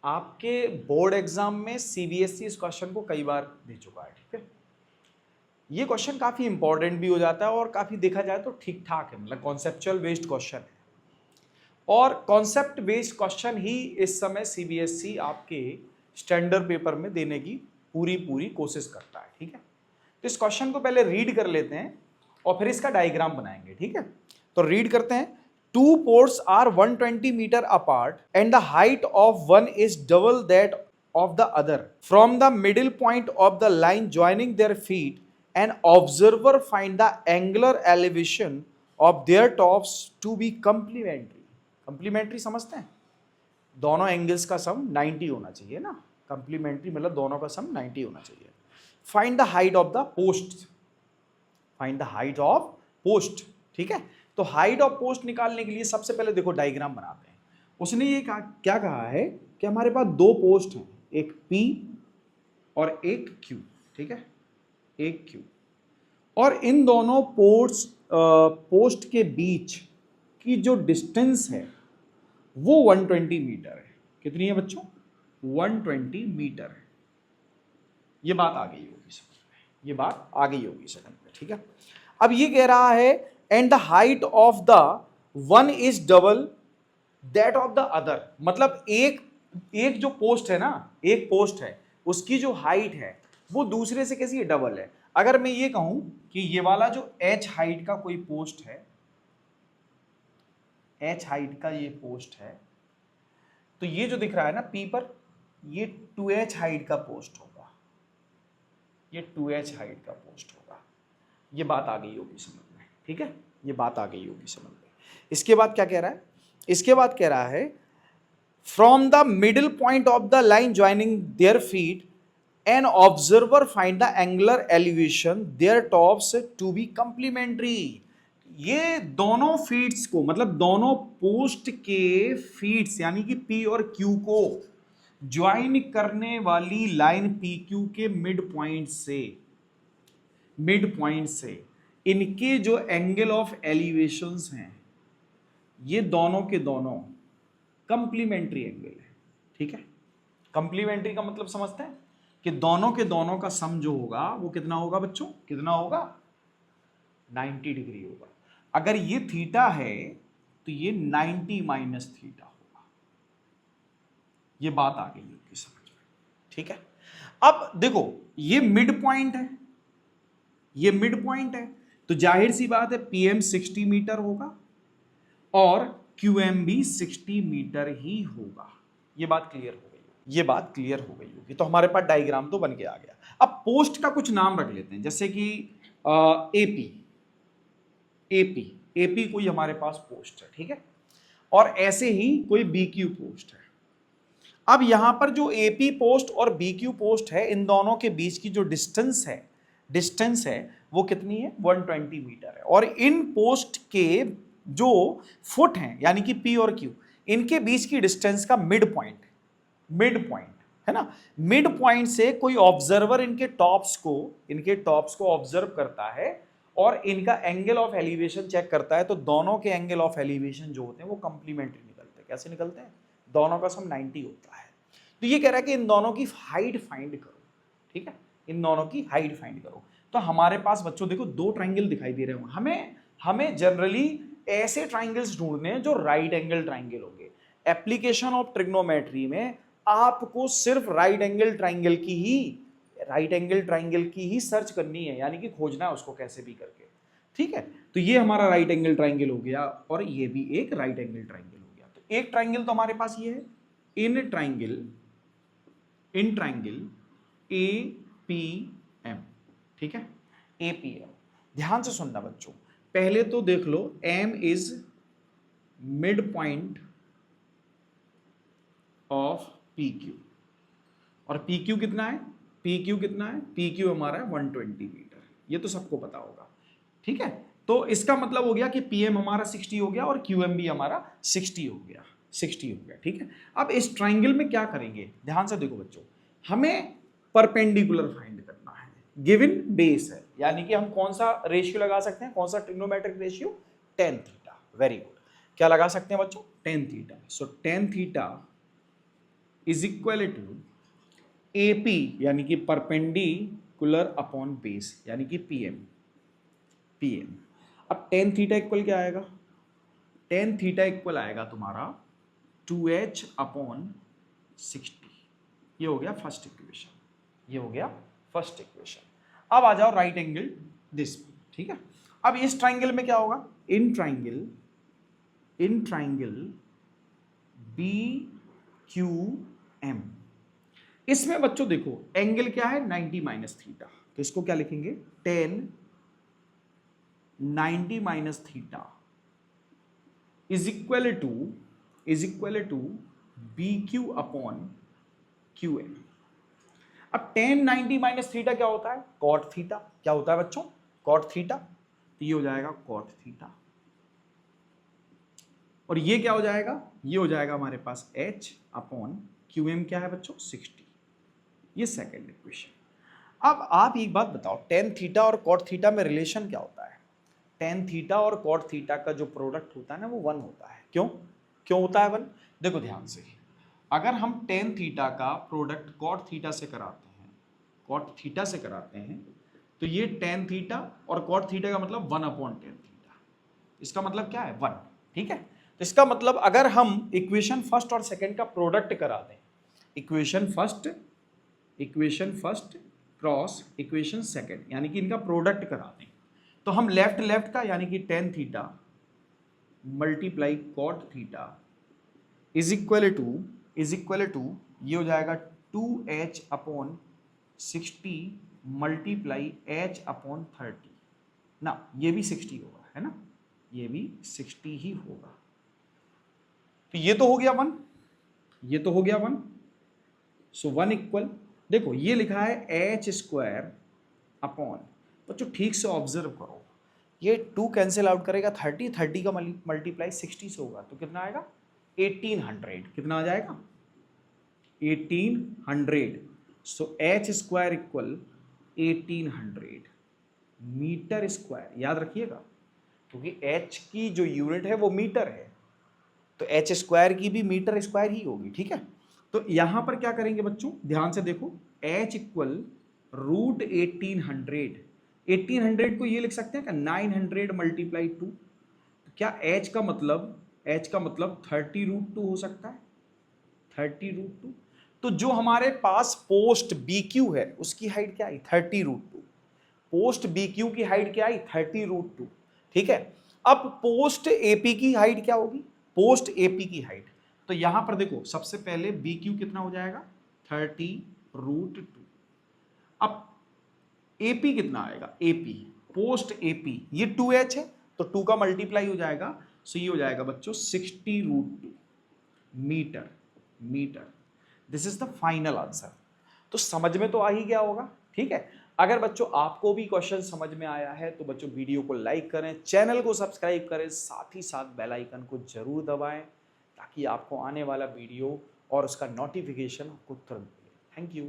आपके board exam में CBSE इस क्वेश्चन को कई बार दे चुका है, ठीक है। ये क्वेश्चन काफी इंपॉर्टेंट भी हो जाता है और काफी देखा जाए तो ठीक ठाक है, मतलब कॉन्सेप्चुअल बेस्ड क्वेश्चन है और कॉन्सेप्ट बेस्ड क्वेश्चन ही इस समय सीबीएसई आपके स्टैंडर्ड पेपर में देने की पूरी कोशिश करता है, ठीक है। तो इस क्वेश्चन को पहले रीड कर लेते हैं और फिर इसका डायग्राम बनाएंगे, ठीक है। तो रीड करते हैं। Two ports are 120 meter apart and the height of one is double that of the other. From the middle point of the line joining their feet, an observer find the angular elevation of their tops to be complementary. Complementary समझते हैं? दोनों angles का सम 90 होना चाहिए ना। Complementary मतलब दोनों का सम 90 होना चाहिए। Find the height of the post. Find the height of post, ठीक है। तो हाइट ऑफ पोस्ट निकालने के लिए सबसे पहले देखो डायग्राम बनाते हैं। उसने ये क्या कहा है कि हमारे पास दो पोस्ट हैं, एक P और एक Q, ठीक है, एक Q। और इन दोनों पोस्ट के बीच की जो डिस्टेंस है वो 120 मीटर है। कितनी है बच्चों? 120 मीटर है। ये बात आ गई होगी समझ में, ये बात आ गई होगी समझ में, ठीक है। अब ये कह रहा है and the height of the one is double that of the other, मतलब एक जो पोस्ट है ना, एक पोस्ट है उसकी जो हाइट है वो दूसरे से कैसी है? डबल है। अगर मैं ये कहूं कि ये वाला जो h हाइट का कोई पोस्ट है, h हाइट का ये पोस्ट है, तो ये जो दिख रहा है ना P पर, ये 2h हाइट का पोस्ट होगा, ये 2h हाइट का पोस्ट होगा। ये बात आ गई होगी समझ में, ठीक है, ये बात आ गई होगी समझ में। इसके बाद क्या कह रहा है? इसके बाद कह रहा है from the middle point of the line joining their feet an observer find the angular elevation their tops to be complementary. ये दोनों फीट्स को, मतलब दोनों पोस्ट के फीट्स यानी कि P और Q को ज्वाइन करने वाली लाइन PQ के मिड पॉइंट से इनके जो एंगल ऑफ एलिवेशंस हैं ये दोनों के दोनों कंप्लीमेंट्री एंगल है, ठीक है। कंप्लीमेंट्री का मतलब समझते हैं कि दोनों के दोनों का सम जो होगा वो कितना होगा बच्चों? कितना होगा? 90 डिग्री होगा। अगर ये थीटा है तो ये 90 माइनस थीटा होगा। ये बात आ गई होगी समझ में, ठीक है। अब देखो ये मिड पॉइंट है, ये मिड पॉइंट है, तो जाहिर सी बात है PM 60 मीटर होगा और QM भी 60 मीटर ही होगा। ये बात क्लियर हो गई, ये बात क्लियर हो गई होगी। तो हमारे पास डायग्राम तो बन के आ गया। अब पोस्ट का कुछ नाम रख लेते हैं, जैसे कि AP कोई हमारे पास पोस्ट है, ठीक है, और ऐसे ही कोई BQ पोस्ट है। अब यहां पर जो AP पोस्ट और BQ पोस्ट है, इन दोनों के बीच की जो डिस्टेंस है वो कितनी है? 120 मीटर है। और इन पोस्ट के जो फुट हैं यानी कि P और Q, इनके बीच की डिस्टेंस का मिड पॉइंट है ना। मिड पॉइंट से कोई ऑब्जर्वर इनके टॉप्स को ऑब्जर्व करता है और इनका एंगल ऑफ एलिवेशन चेक करता है, तो दोनों के एंगल ऑफ एलिवेशन जो होते हैं वो कंप्लीमेंट्री निकलते हैं। कैसे निकलते हैं? दोनों का सम 90 होता है। तो ये कह रहा है कि इन दोनों की हाइट फाइंड करो, ठीक है, इन दोनों की हाइट फाइंड करो। तो हमारे पास बच्चों देखो दो ट्राइंगल दिखाई दे रहे होंगे। हमें जनरली ऐसे ट्राइंगल्स ढूंढने हैं जो राइट एंगल ट्राइंगल होंगे। एप्लीकेशन ऑफ ट्रिग्नोमेट्री में आपको सिर्फ राइट एंगल ट्राइंगल की ही सर्च करनी है, यानी कि खोजना है उसको कैसे भी करके, ठीक है। तो ये हमारा राइट एंगल ट्राइंगल हो गया और ये भी एक राइट एंगल ट्राइंगल हो गया। तो एक ट्राइंगल तो हमारे पास ये है, इन ट्राइंगल APM, ठीक है, APM। ध्यान से सुनना बच्चों, पहले तो देख लो M is mid point of PQ और PQ कितना है? PQ हमारा है 120 मीटर। ये तो सबको पता होगा, ठीक है। तो इसका मतलब हो गया कि PM हमारा 60 हो गया और QM भी हमारा 60 हो गया, ठीक है। अब इस ट्राइंगल में क्या करेंगे? ध्यान से देखो बच्चों, हमें परपेंडिकुलर फाइंड करना है। गिवन बेस है, यानी कि हम कौन सा रेशियो लगा सकते हैं? कौन सा trigonometric ratio? tan theta. Very good. क्या लगा सकते हैं बच्चों? tan theta. So tan theta is equal to AP यानी कि परपेंडिकुलर अपॉन बेस यानी कि PM। अब टेन थीटा इक्वल क्या आएगा? टेन थीटा इक्वल आएगा तुम्हारा 2H अपॉन 60। ये हो गया फर्स्ट इक्वेशन, ये हो गया फर्स्ट इक्वेशन। अब आ जाओ राइट एंगल दिस, ठीक है। अब इस ट्राइंगल में क्या होगा? इन ट्राइंगल BQM, इसमें बच्चों देखो एंगल क्या है? 90 माइनस थीटा, तो इसको क्या लिखेंगे? 10 90 minus theta is equal to BQ upon QM। अब 10 90 माइनस थीटा क्या होता है? Cot theta. क्या होता है बच्चों? Cot theta. तो ये हो जाएगा कॉट थीटा, और ये क्या हो जाएगा? ये हो जाएगा हमारे पास H अपॉन QM क्या है बच्चों? 60। ये सेकेंड इक्वेशन। अब आप एक बात बताओ, टेन थीटा और कॉट थीटा में रिलेशन क्या होता है? टेन थीटा और कॉट थीटा का जो प्रोडक्ट होता है ना, वो 1 होता है। क्यों होता है 1? देखो ध्यान से, अगर हम टेन थीटा का प्रोडक्ट कॉट थीटा से कराते हैं, तो ये टेन थीटा और कॉट थीटा का मतलब 1 अपॉन टेन थीटा, इसका मतलब क्या है? 1, ठीक है। तो इसका मतलब अगर हम इक्वेशन फर्स्ट और सेकंड का प्रोडक्ट करा दें, equation first cross equation second, यानी कि इनका प्रोडक्ट करा दें, तो हम लेफ्ट का यानी कि tan theta multiply cot theta is equal to ये हो जाएगा 2H upon 60 multiply H upon 30 ना, ये भी 60 होगा, है ना, ये भी 60 ही होगा। तो ये तो हो गया 1, ये तो हो गया 1। सो 1 इक्वल, देखो ये लिखा है H स्क्वायर अपॉन, बच्चों ठीक से ऑब्जर्व करो, ये 2 कैंसिल आउट करेगा 30 का मल्टीप्लाई 60 से होगा, तो कितना आएगा? 1800। कितना आ जाएगा? 1800। So H square equal 1800 metre square. याद रखिएगा, क्योंकि H की जो यूनिट है वो मीटर है, तो H स्क्वायर की भी मीटर स्क्वायर ही होगी, ठीक है। तो यहां पर क्या करेंगे बच्चों, ध्यान से देखो, H इक्वल रूट 1800 को ये लिख सकते हैं क्या? 900 मल्टीप्लाई 2। तो क्या H का मतलब 30√2 हो सकता है? 30√2। तो जो हमारे पास पोस्ट BQ है उसकी हाइट क्या आई? 30√2। पोस्ट BQ की हाइट क्या आई? 30√2, ठीक है। अब पोस्ट AP की हाइट क्या होगी? पोस्ट AP की हाइट, तो यहां पर देखो सबसे पहले BQ कितना हो जाएगा? 30√2। अब AP कितना आएगा? AP पोस्ट AP ये 2H है, तो 2 का मल्टीप्लाई हो जाएगा, सो ये हो जाएगा बच्चों 60√2 metre. This is the final answer. तो समझ में तो आ ही गया होगा, ठीक है। अगर बच्चों आपको भी क्वेश्चन समझ में आया है तो बच्चों वीडियो को लाइक करें, चैनल को सब्सक्राइब करें, साथ ही साथ बेल आइकन को जरूर दबाएं, ताकि आपको आने वाला वीडियो और उसका नोटिफिकेशन आपको तुरंत मिले। Thank you.